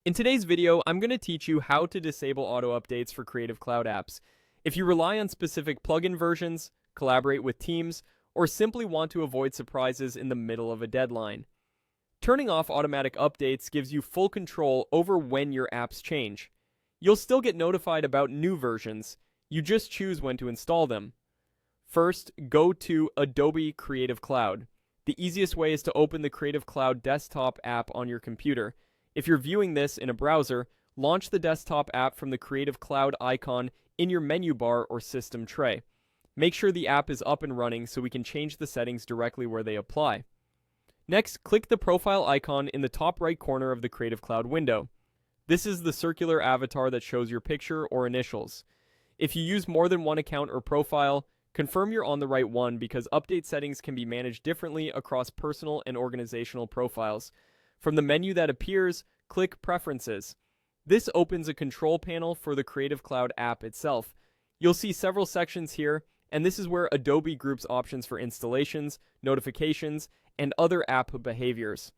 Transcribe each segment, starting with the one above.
In today's video, I'm going to teach you how to disable auto updates for Creative Cloud apps. If you rely on specific plugin versions, collaborate with teams, or simply want to avoid surprises in the middle of a deadline. Turning off automatic updates gives you full control over when your apps change. You'll still get notified about new versions. You just choose when to install them. First, go to Adobe Creative Cloud. The easiest way is to open the Creative Cloud desktop app on your computer. If you're viewing this in a browser, launch the desktop app from the Creative Cloud icon in your menu bar or system tray. Make sure the app is up and running so we can change the settings directly where they apply. Next, click the profile icon in the top right corner of the Creative Cloud window. This is the circular avatar that shows your picture or initials. If you use more than one account or profile, confirm you're on the right one because update settings can be managed differently across personal and organizational profiles. From the menu that appears, click Preferences. This opens a control panel for the Creative Cloud app itself. You'll see several sections here, and this is where Adobe groups options for installations, notifications, and other app behaviors.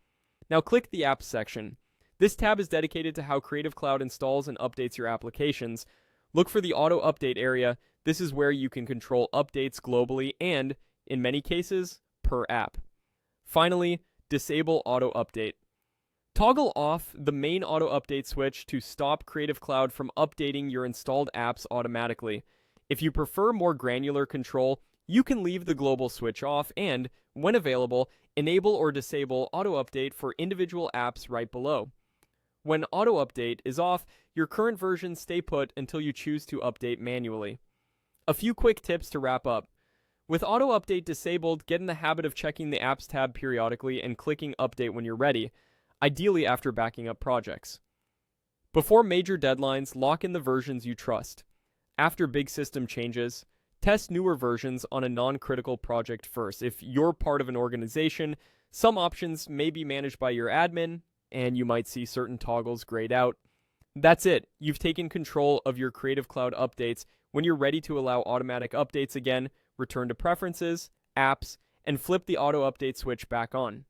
Now click the Apps section. This tab is dedicated to how Creative Cloud installs and updates your applications. Look for the Auto Update area. This is where you can control updates globally and, in many cases, per app. Finally, disable Auto Update. Toggle off the main auto update switch to stop Creative Cloud from updating your installed apps automatically. If you prefer more granular control, you can leave the global switch off and, when available, enable or disable auto update for individual apps right below. When auto update is off, your current versions stay put until you choose to update manually. A few quick tips to wrap up. With auto update disabled, get in the habit of checking the apps tab periodically and clicking update when you're ready, ideally after backing up projects. Before major deadlines, lock in the versions you trust. After big system changes, test newer versions on a non-critical project first. If you're part of an organization, some options may be managed by your admin, and you might see certain toggles grayed out. That's it. You've taken control of your Creative Cloud updates. When you're ready to allow automatic updates again, return to Preferences, Apps, and flip the auto update switch back on.